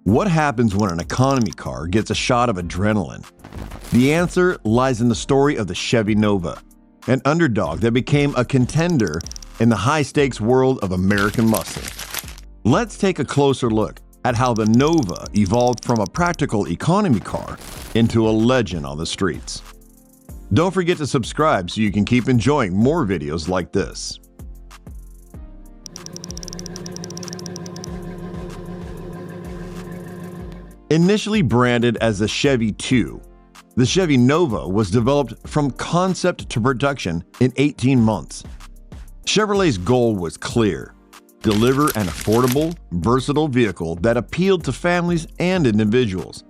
What happens when an economy car gets a shot of adrenaline? The answer lies in the story of the Chevy Nova, an underdog that became a contender in the high-stakes world of American muscle. Let's take a closer look at how the Nova evolved from a practical economy car into a legend on the streets. Don't forget to subscribe so you can keep enjoying more videos like this. Initially branded as the Chevy 2, the Chevy Nova was developed from concept to production in 18 months. Chevrolet's goal was clear: deliver an affordable, versatile vehicle that appealed to families and individuals.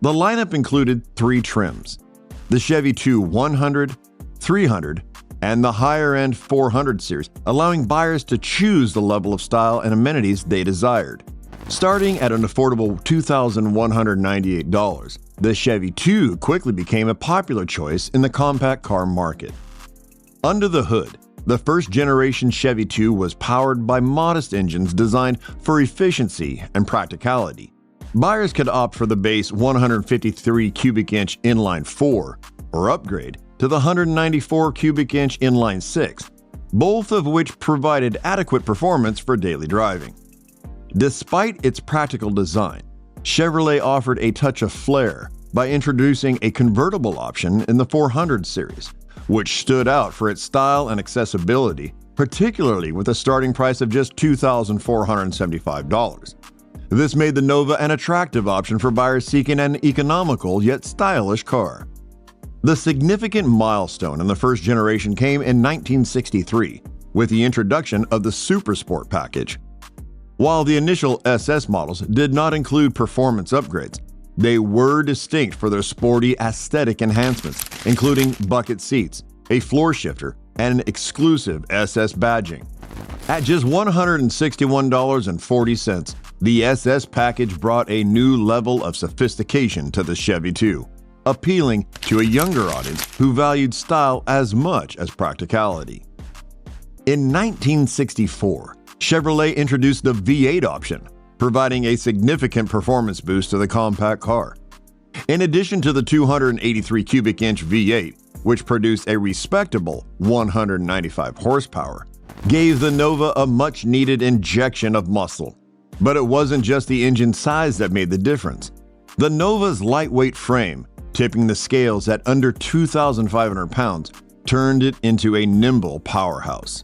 The lineup included 3 trims: the Chevy 2 100, 300, and the higher-end 400 series, allowing buyers to choose the level of style and amenities they desired. Starting at an affordable $2,198, the Chevy 2 quickly became a popular choice in the compact car market. Under the hood, the first-generation Chevy 2 was powered by modest engines designed for efficiency and practicality. Buyers could opt for the base 153 cubic inch inline 4 or upgrade to the 194 cubic inch inline 6, both of which provided adequate performance for daily driving. Despite its practical design, Chevrolet offered a touch of flair by introducing a convertible option in the 400 series, which stood out for its style and accessibility, particularly with a starting price of just $2,475. This made the Nova an attractive option for buyers seeking an economical yet stylish car. The significant milestone in the first generation came in 1963 with the introduction of the Super Sport package. While the initial SS models did not include performance upgrades, they were distinct for their sporty aesthetic enhancements, including bucket seats, a floor shifter, and an exclusive SS badging. At just $161.40, the SS package brought a new level of sophistication to the Chevy 2, appealing to a younger audience who valued style as much as practicality. In 1964, Chevrolet introduced the V8 option, providing a significant performance boost to the compact car. In addition to the 283 cubic inch V8, which produced a respectable 195 horsepower, gave the Nova a much-needed injection of muscle. But it wasn't just the engine size that made the difference. The Nova's lightweight frame, tipping the scales at under 2,500 pounds, turned it into a nimble powerhouse.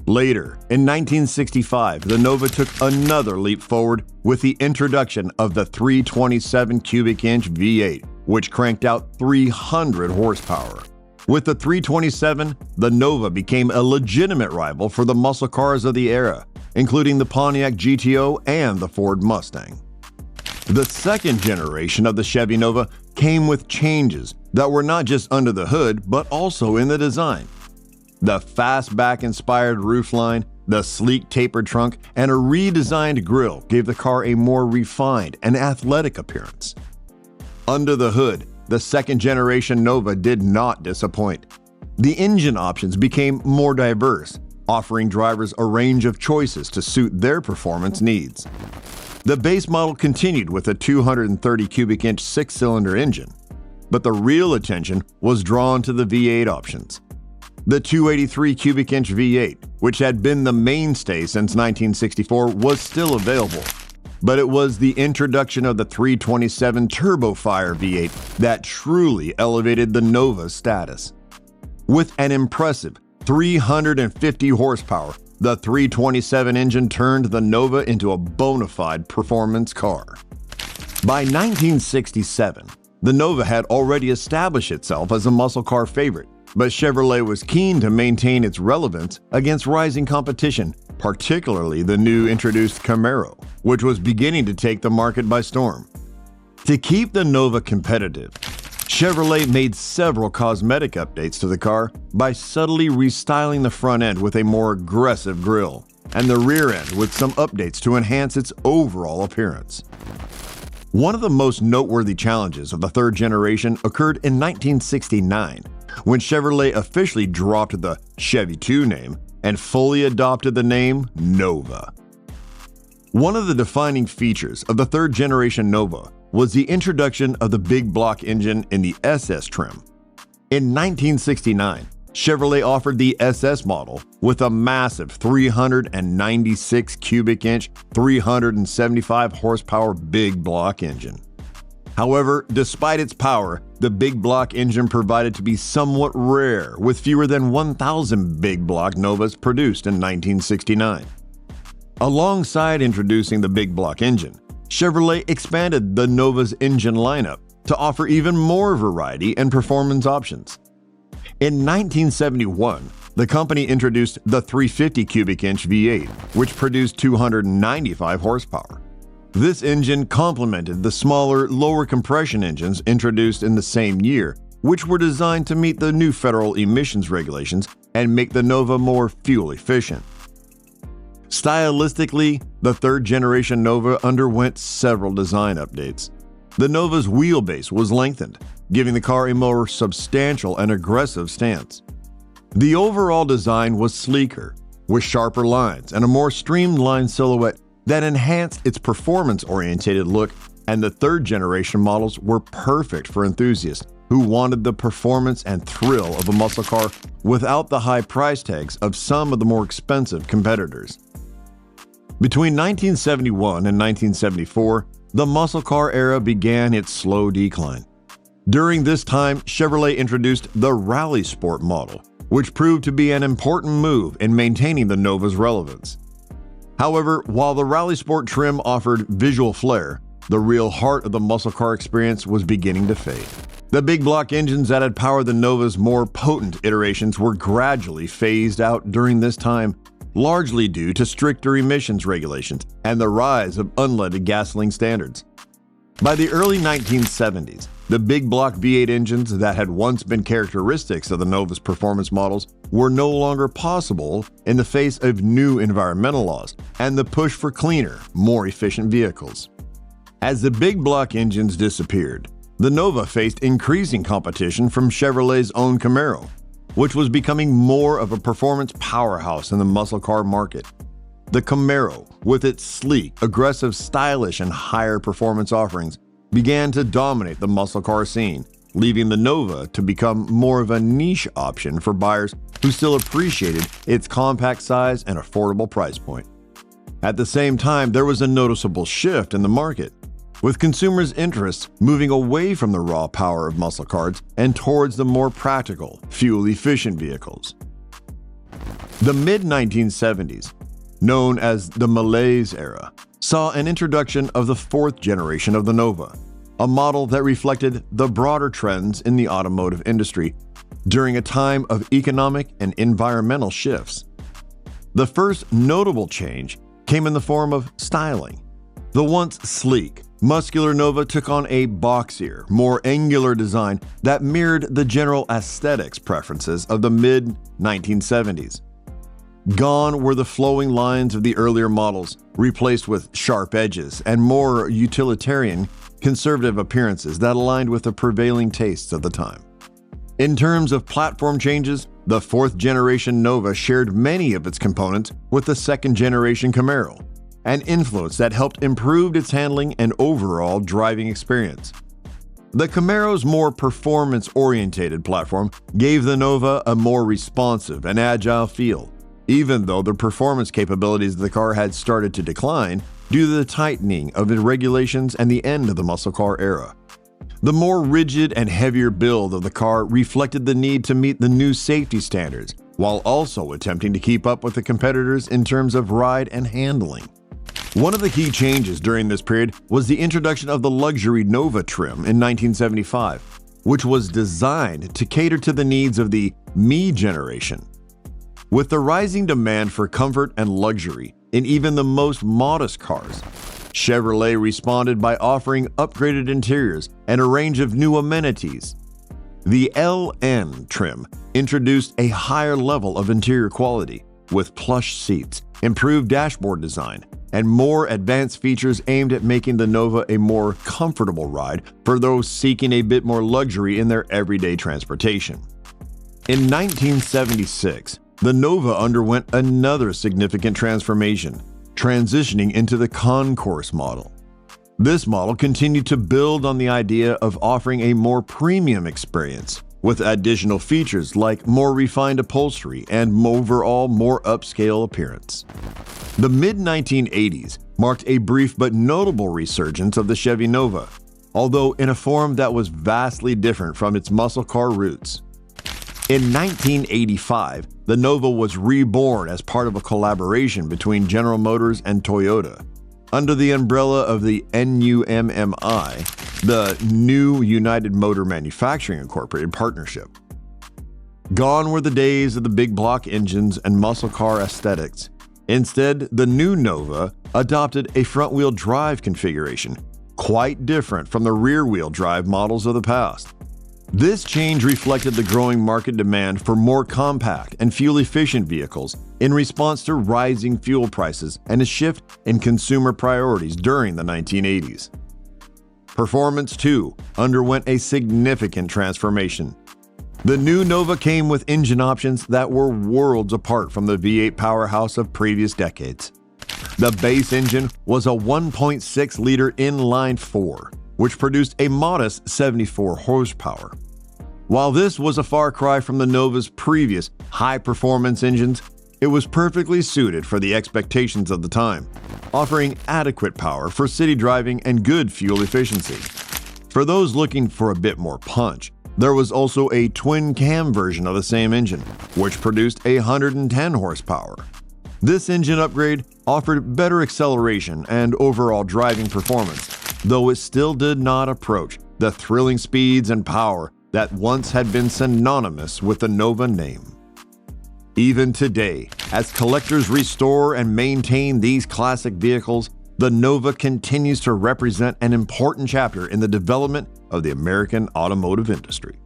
Later, in 1965, the Nova took another leap forward with the introduction of the 327 cubic inch V8, which cranked out 300 horsepower. With the 327, the Nova became a legitimate rival for the muscle cars of the era, including the Pontiac GTO and the Ford Mustang. The second generation of the Chevy Nova came with changes that were not just under the hood, but also in the design. The fastback-inspired roofline, the sleek tapered trunk, and a redesigned grille gave the car a more refined and athletic appearance. Under the hood, the second-generation Nova did not disappoint. The engine options became more diverse, offering drivers a range of choices to suit their performance needs. The base model continued with a 230 cubic inch 6-cylinder engine, but the real attention was drawn to the V8 options. The 283 cubic inch V8, which had been the mainstay since 1964, was still available, but it was the introduction of the 327 Turbofire V8 that truly elevated the Nova's status. With an impressive 350 horsepower, the 327 engine turned the Nova into a bona fide performance car. By 1967, the Nova had already established itself as a muscle car favorite, but Chevrolet was keen to maintain its relevance against rising competition, particularly the new introduced Camaro, which was beginning to take the market by storm. To keep the Nova competitive, Chevrolet made several cosmetic updates to the car by subtly restyling the front end with a more aggressive grille, and the rear end with some updates to enhance its overall appearance. One of the most noteworthy challenges of the third generation occurred in 1969, when Chevrolet officially dropped the Chevy 2 name and fully adopted the name Nova. One of the defining features of the third-generation Nova was the introduction of the big block engine in the SS trim. In 1969, Chevrolet offered the SS model with a massive 396 cubic inch, 375 horsepower big block engine. However, despite its power, the big block engine proved to be somewhat rare, with fewer than 1,000 big block Novas produced in 1969. Alongside introducing the big block engine, Chevrolet expanded the Nova's engine lineup to offer even more variety and performance options. In 1971, the company introduced the 350 cubic inch V8, which produced 295 horsepower. This engine complemented the smaller, lower compression engines introduced in the same year, which were designed to meet the new federal emissions regulations and make the Nova more fuel efficient. Stylistically, the third-generation Nova underwent several design updates. The Nova's wheelbase was lengthened, giving the car a more substantial and aggressive stance. The overall design was sleeker, with sharper lines and a more streamlined silhouette that enhanced its performance-oriented look, and the third-generation models were perfect for enthusiasts who wanted the performance and thrill of a muscle car without the high price tags of some of the more expensive competitors. Between 1971 and 1974, the muscle car era began its slow decline. During this time, Chevrolet introduced the Rally Sport model, which proved to be an important move in maintaining the Nova's relevance. However, while the Rally Sport trim offered visual flair, the real heart of the muscle car experience was beginning to fade. The big block engines that had powered the Nova's more potent iterations were gradually phased out during this time, largely due to stricter emissions regulations and the rise of unleaded gasoline standards. By the early 1970s, the big block V8 engines that had once been characteristics of the Nova's performance models were no longer possible in the face of new environmental laws and the push for cleaner, more efficient vehicles. As the big block engines disappeared, the Nova faced increasing competition from Chevrolet's own Camaro, which was becoming more of a performance powerhouse in the muscle car market. The Camaro, with its sleek, aggressive, stylish, and higher performance offerings, began to dominate the muscle car scene, leaving the Nova to become more of a niche option for buyers who still appreciated its compact size and affordable price point. At the same time, there was a noticeable shift in the market, with consumers' interests moving away from the raw power of muscle cars and towards the more practical, fuel-efficient vehicles. The mid-1970s, known as the Malaise era, saw an introduction of the fourth generation of the Nova, a model that reflected the broader trends in the automotive industry during a time of economic and environmental shifts. The first notable change came in the form of styling. The once sleek, muscular Nova took on a boxier, more angular design that mirrored the general aesthetics preferences of the mid-1970s. Gone were the flowing lines of the earlier models, replaced with sharp edges and more utilitarian, conservative appearances that aligned with the prevailing tastes of the time. In terms of platform changes, the fourth-generation Nova shared many of its components with the second-generation Camaro, an influence that helped improve its handling and overall driving experience. The Camaro's more performance-oriented platform gave the Nova a more responsive and agile feel, even though the performance capabilities of the car had started to decline due to the tightening of the regulations and the end of the muscle car era. The more rigid and heavier build of the car reflected the need to meet the new safety standards, while also attempting to keep up with the competitors in terms of ride and handling. One of the key changes during this period was the introduction of the luxury Nova trim in 1975, which was designed to cater to the needs of the Me generation. With the rising demand for comfort and luxury in even the most modest cars, Chevrolet responded by offering upgraded interiors and a range of new amenities. The LN trim introduced a higher level of interior quality, with plush seats, improved dashboard design, and more advanced features aimed at making the Nova a more comfortable ride for those seeking a bit more luxury in their everyday transportation. In 1976, the Nova underwent another significant transformation, transitioning into the concourse model. This model continued to build on the idea of offering a more premium experience, with additional features like more refined upholstery and overall more upscale appearance. The mid-1980s marked a brief but notable resurgence of the Chevy Nova, although in a form that was vastly different from its muscle car roots. In 1985, the Nova was reborn as part of a collaboration between General Motors and Toyota, under the umbrella of the NUMMI, the New United Motor Manufacturing Incorporated partnership. Gone were the days of the big block engines and muscle car aesthetics. Instead, the new Nova adopted a front-wheel drive configuration, quite different from the rear-wheel drive models of the past. This change reflected the growing market demand for more compact and fuel-efficient vehicles in response to rising fuel prices and a shift in consumer priorities during the 1980s. Performance, too, underwent a significant transformation. The new Nova came with engine options that were worlds apart from the V8 powerhouse of previous decades. The base engine was a 1.6-liter inline-4, which produced a modest 74 horsepower. While this was a far cry from the Nova's previous high-performance engines, it was perfectly suited for the expectations of the time, offering adequate power for city driving and good fuel efficiency. For those looking for a bit more punch, there was also a twin-cam version of the same engine, which produced 110 horsepower. This engine upgrade offered better acceleration and overall driving performance, though it still did not approach the thrilling speeds and power that once had been synonymous with the Nova name. Even today, as collectors restore and maintain these classic vehicles, the Nova continues to represent an important chapter in the development of the American automotive industry.